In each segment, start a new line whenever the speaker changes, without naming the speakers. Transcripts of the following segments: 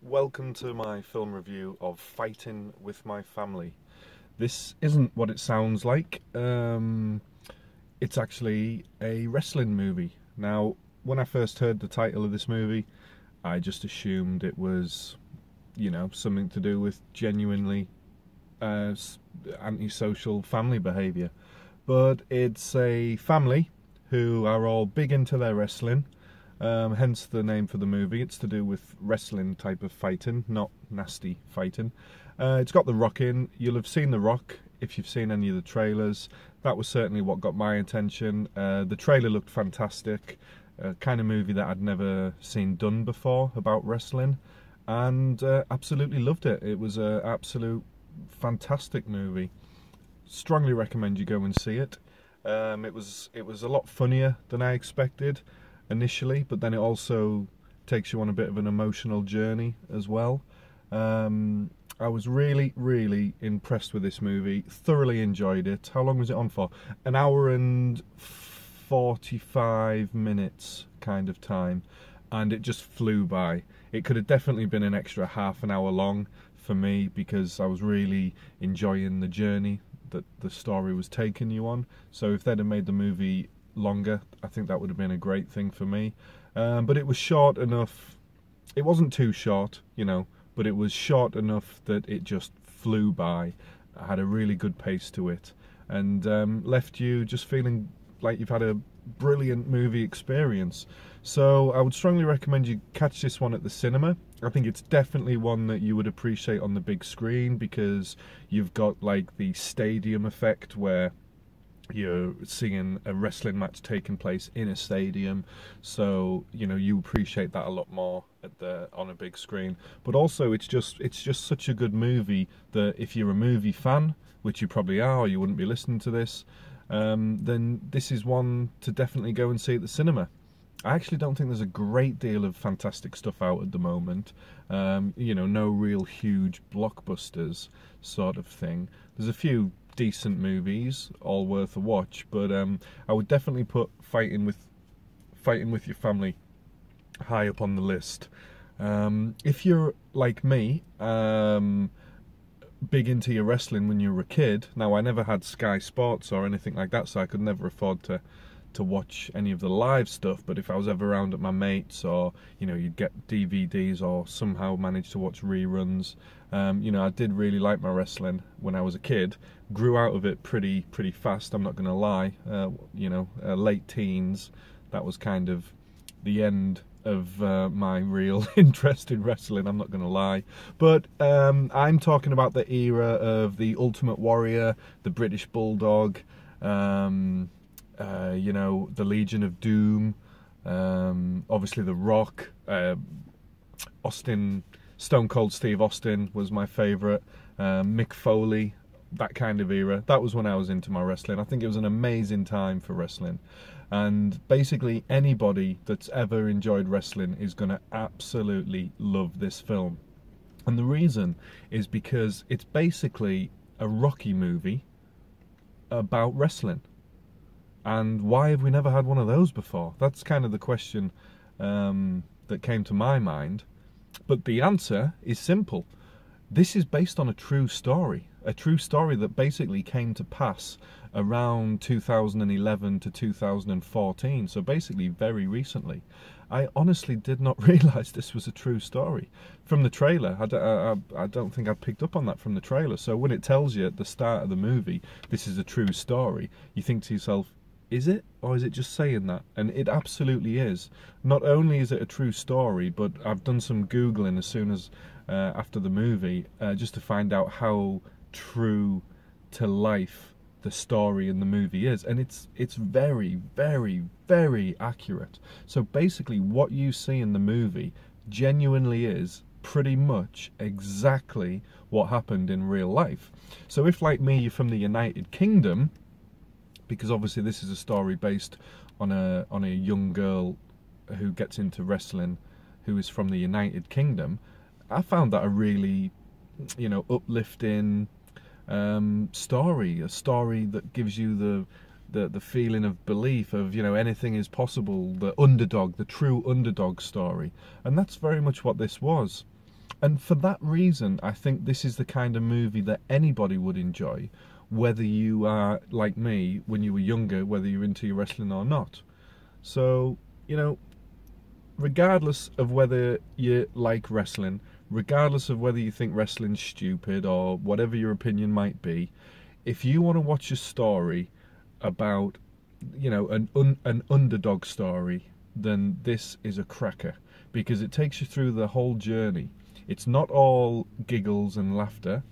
Welcome to my film review of Fighting with My Family. This isn't what it sounds like. It's actually a wrestling movie. Now, when I first heard the title of this movie, I just assumed it was, something to do with genuinely antisocial family behaviour. But it's a family who are all big into their wrestling. Hence the name for the movie. It's to do with wrestling type of fighting, not nasty fighting. It's got The Rock in. You'll have seen The Rock if you've seen any of the trailers. That was certainly what got my attention. The trailer looked fantastic. Kind of movie that I'd never seen done before about wrestling, and absolutely loved it. It was an absolute fantastic movie. Strongly recommend you go and see it. It was a lot funnier than I expected initially, but then it also takes you on a bit of an emotional journey as well. I was really impressed with this movie, thoroughly enjoyed it. How long was it on for? An hour and 45 minutes kind of time, and it just flew by. It could have definitely been an extra half an hour long for me, because I was really enjoying the journey that the story was taking you on. So if they'd have made the movie longer, I think that would have been a great thing for me. But it was short enough. It wasn't too short, but it was short enough that it just flew by. I had a really good pace to it, and left you just feeling like you've had a brilliant movie experience. So I would strongly recommend you catch this one at the cinema. I think it's definitely one that you would appreciate on the big screen, because you've got like the stadium effect where you're seeing a wrestling match taking place in a stadium, so you appreciate that a lot more on a big screen. But also it's just such a good movie that if you're a movie fan, which you probably are, or you wouldn't be listening to this, then this is one to definitely go and see at the cinema. I actually don't think there's a great deal of fantastic stuff out at the moment. No real huge blockbusters sort of thing. There's a few decent movies, all worth a watch, but I would definitely put Fighting with Your Family high up on the list. If you're like me, big into your wrestling when you were a kid. Now, I never had Sky Sports or anything like that, so I could never afford to watch any of the live stuff. But if I was ever around at my mates, or you'd get DVDs or somehow manage to watch reruns, I did really like my wrestling when I was a kid. Grew out of it pretty fast, I'm not gonna lie. Late teens, that was kind of the end of my real interest in wrestling, I'm not gonna lie. But I'm talking about the era of the Ultimate Warrior, the British Bulldog, the Legion of Doom, obviously The Rock, Stone Cold Steve Austin was my favourite, Mick Foley, that kind of era. That was when I was into my wrestling. I think it was an amazing time for wrestling, and basically anybody that's ever enjoyed wrestling is going to absolutely love this film. And the reason is because it's basically a Rocky movie about wrestling. And why have we never had one of those before? That's kind of the question that came to my mind. But the answer is simple. This is based on a true story that basically came to pass around 2011 to 2014, so basically very recently. I honestly did not realise this was a true story from the trailer. I don't think I picked up on that from the trailer. So when it tells you at the start of the movie, this is a true story, you think to yourself, is it? Or is it just saying that? And it absolutely is. Not only is it a true story, but I've done some Googling as soon as after the movie, just to find out how true to life the story in the movie is. And it's very accurate. So basically what you see in the movie genuinely is pretty much exactly what happened in real life. So if, like me, you're from the United Kingdom, because obviously this is a story based on a young girl who gets into wrestling who is from the United Kingdom, I found that a really uplifting story, a story that gives you the feeling of belief of anything is possible, the underdog, the true underdog story. And that's very much what this was. And for that reason, I think this is the kind of movie that anybody would enjoy, whether you are like me when you were younger, whether you're into your wrestling or not. So, you know, regardless of whether you like wrestling, regardless of whether you think wrestling's stupid or whatever your opinion might be, if you want to watch a story about, you know, an underdog story, then this is a cracker, because it takes you through the whole journey. It's not all giggles and laughter,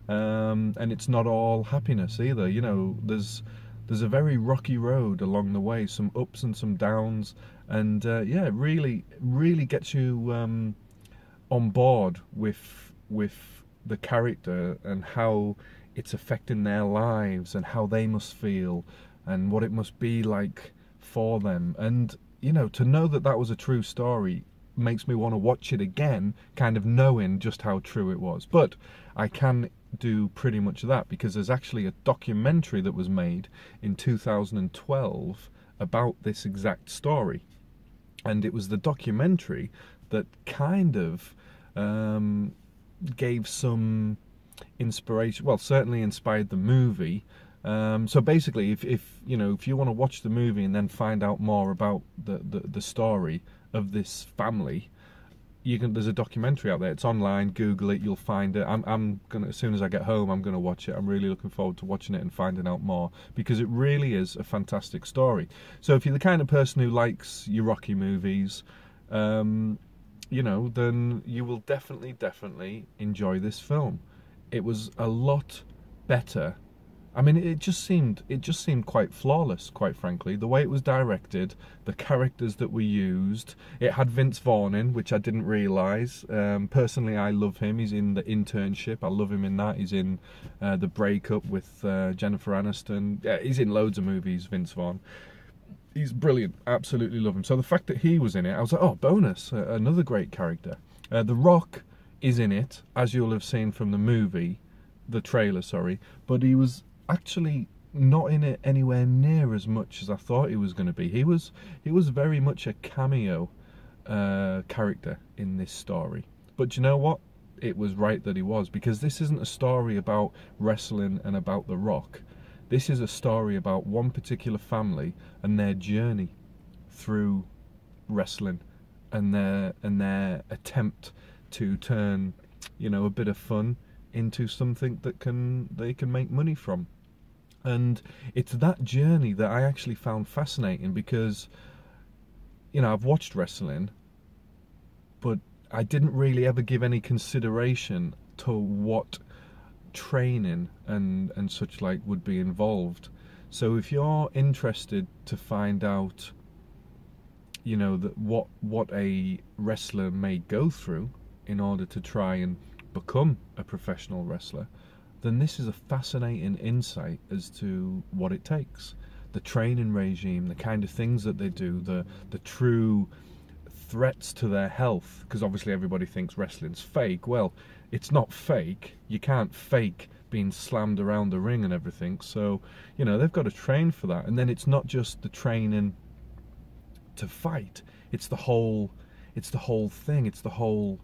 and it's not all happiness either. You know, there's a very rocky road along the way, some ups and some downs, and yeah, really gets you on board with the character and how it's affecting their lives and how they must feel and what it must be like for them. And you know, to know that that was a true story makes me want to watch it again, kind of knowing just how true it was. But I can do pretty much that, because there's actually a documentary that was made in 2012 about this exact story, and it was the documentary that kind of gave some inspiration, well, certainly inspired the movie. So basically, if you know, if you want to watch the movie and then find out more about the story of this family, you can. There's a documentary out there. It's online. Google it. You'll find it. I'm gonna, as soon as I get home, I'm gonna watch it. I'm really looking forward to watching it and finding out more, because it really is a fantastic story. So if you're the kind of person who likes your Rocky movies, you know, then you will definitely enjoy this film. It was a lot better. I mean, it just seemed quite flawless, quite frankly. The way it was directed, the characters that were used. It had Vince Vaughn in, which I didn't realise. Personally, I love him. He's in The Internship. I love him in that. He's in The Breakup with Jennifer Aniston. Yeah, he's in loads of movies, Vince Vaughn. He's brilliant. Absolutely love him. So the fact that he was in it, I was like, oh, bonus. Another great character. The Rock is in it, as you'll have seen from the movie, the trailer, sorry. But he was actually not in it anywhere near as much as I thought he was going to be. He was very much a cameo character in this story. But you know what? It was right that he was, because this isn't a story about wrestling and about The Rock. This is a story about one particular family and their journey through wrestling and their attempt to turn, you know, a bit of fun into something that they can make money from. And it's that journey that I actually found fascinating, because, you know, I've watched wrestling, but I didn't really ever give any consideration to what training and such like would be involved. So if you're interested to find out, you know, that what a wrestler may go through in order to try and become a professional wrestler, then this is a fascinating insight as to what it takes. The training regime, the kind of things that they do, the true threats to their health, because obviously everybody thinks wrestling's fake. Well, it's not fake. You can't fake being slammed around the ring and everything. So, you know, they've got to train for that. And then it's not just the training to fight. It's the whole thing. It's the whole,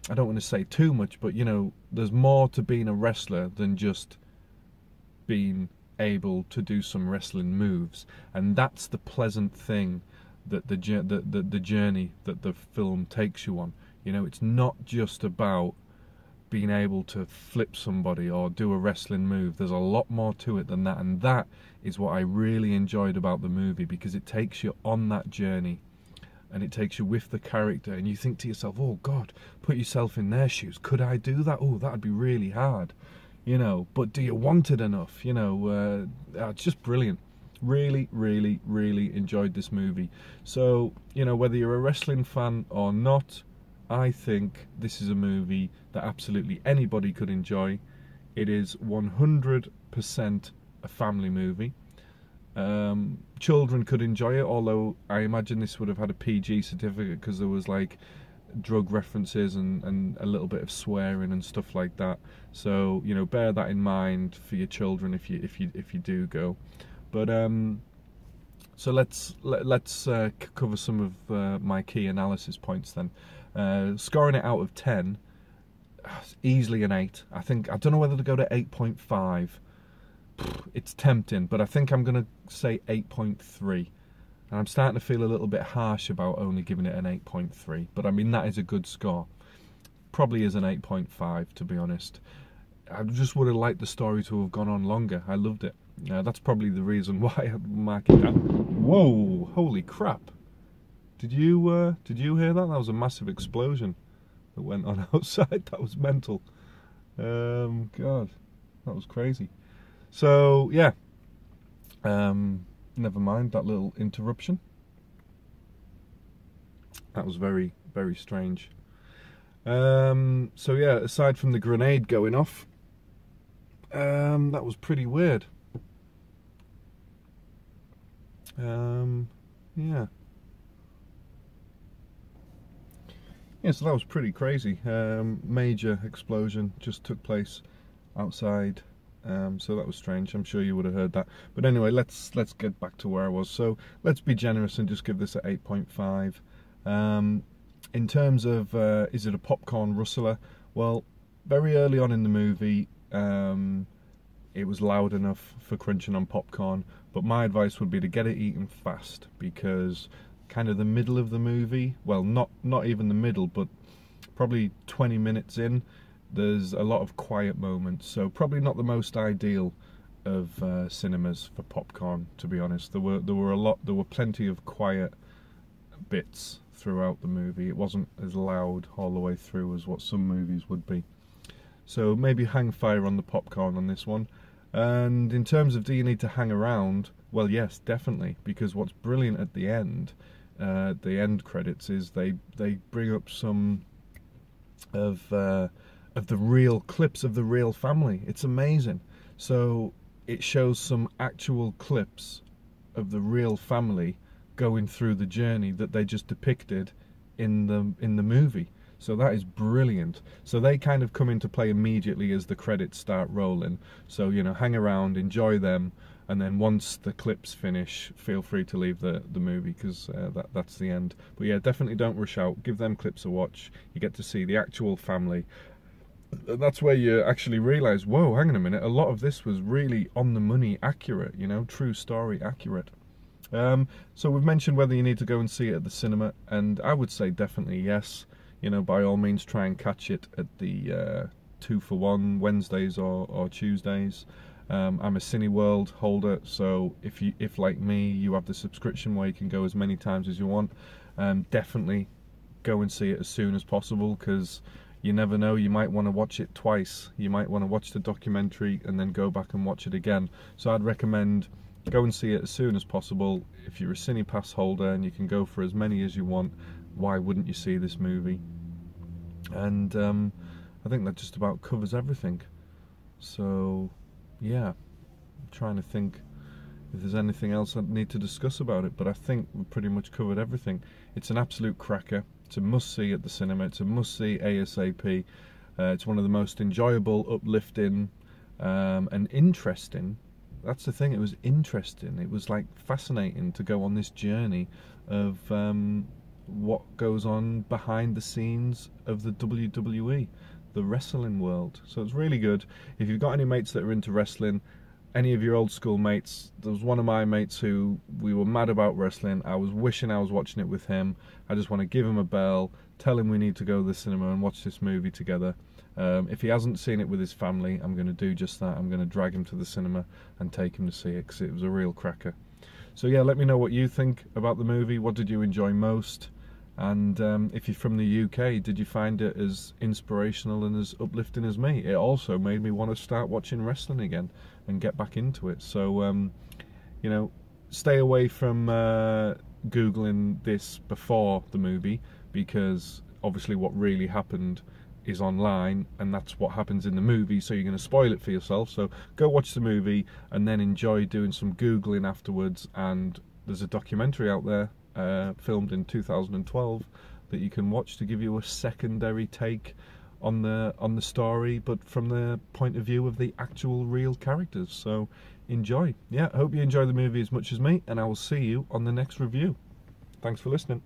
I don't want to say too much, but, you know, there's more to being a wrestler than just being able to do some wrestling moves. And that's the pleasant thing that the journey that the film takes you on. You know, it's not just about being able to flip somebody or do a wrestling move. There's a lot more to it than that, and that is what I really enjoyed about the movie, because it takes you on that journey and it takes you with the character, and you think to yourself, oh God, put yourself in their shoes. Could I do that? Oh, that'd be really hard, you know, but do you want it enough? You know, it's just brilliant. Really enjoyed this movie. So, you know, whether you're a wrestling fan or not, I think this is a movie that absolutely anybody could enjoy. It is 100% a family movie. Children could enjoy it, although I imagine this would have had a PG certificate, because there was like drug references and a little bit of swearing and stuff like that. So, you know, bear that in mind for your children if you do go. But so let's cover some of my key analysis points then. Scoring it out of 10, it's easily an 8. I don't know whether to go to 8.5. It's tempting, but I think I'm going to say 8.3. And I'm starting to feel a little bit harsh about only giving it an 8.3. But I mean, that is a good score. Probably is an 8.5, to be honest. I just would have liked the story to have gone on longer. I loved it. That's probably the reason why I'd mark it down. Whoa! Holy crap! Did you hear that? That was a massive explosion that went on outside. That was mental. God, that was crazy. So yeah, never mind that little interruption. That was very, very strange. So yeah, aside from the grenade going off, that was pretty weird. Yeah. Yeah, so that was pretty crazy. Major explosion just took place outside, so that was strange. I'm sure you would have heard that. But anyway, let's get back to where I was. So let's be generous and just give this an 8.5. In terms of, is it a popcorn rustler? Well, very early on in the movie, it was loud enough for crunching on popcorn, but my advice would be to get it eaten fast, because kind of the middle of the movie, well, not even the middle, but probably 20 minutes in, there's a lot of quiet moments, so probably not the most ideal of cinemas for popcorn, to be honest. There were plenty of quiet bits throughout the movie. It wasn't as loud all the way through as what some movies would be. So maybe hang fire on the popcorn on this one. And in terms of do you need to hang around, well, yes, definitely, because what's brilliant at the end credits, is they bring up some of the real clips of the real family. It's amazing. So it shows some actual clips of the real family going through the journey that they just depicted in the movie. So that is brilliant. So they kind of come into play immediately as the credits start rolling. So, you know, hang around, enjoy them, and then once the clips finish, feel free to leave the movie, because that's the end. But yeah, definitely don't rush out. Give them clips a watch. You get to see the actual family. And that's where you actually realise, whoa, hang on a minute, a lot of this was really on the money accurate, you know, true story accurate. So we've mentioned whether you need to go and see it at the cinema, and I would say definitely yes. You know, by all means try and catch it at the 2-for-1 Wednesdays or Tuesdays. I'm a Cineworld holder, so if like me you have the subscription where you can go as many times as you want, definitely go and see it as soon as possible, because you never know, you might want to watch it twice. You might want to watch the documentary and then go back and watch it again. So I'd recommend go and see it as soon as possible. If you're a Cinepass holder and you can go for as many as you want, why wouldn't you see this movie? And I think that just about covers everything. So yeah, I'm trying to think if there's anything else I need to discuss about it, but I think we've pretty much covered everything. It's an absolute cracker. It's a must-see at the cinema. It's a must-see ASAP. It's one of the most enjoyable, uplifting, and interesting. That's the thing, it was interesting. It was like fascinating to go on this journey of what goes on behind the scenes of the WWE, the wrestling world. So it's really good. If you've got any mates that are into wrestling, any of your old school mates, there was one of my mates who we were mad about wrestling. I was wishing I was watching it with him. I just want to give him a bell, tell him we need to go to the cinema and watch this movie together. If he hasn't seen it with his family, I'm going to do just that. I'm going to drag him to the cinema and take him to see it, because it was a real cracker. So yeah, let me know what you think about the movie. What did you enjoy most? And if you're from the UK, did you find it as inspirational and as uplifting as me? It also made me want to start watching wrestling again and get back into it. So, you know, stay away from Googling this before the movie, because obviously what really happened is online, and that's what happens in the movie, so you're going to spoil it for yourself. So go watch the movie and then enjoy doing some Googling afterwards. And there's a documentary out there filmed in 2012 that you can watch to give you a secondary take on the story, but from the point of view of the actual real characters. So enjoy. Yeah, I hope you enjoy the movie as much as me, and I will see you on the next review. Thanks for listening.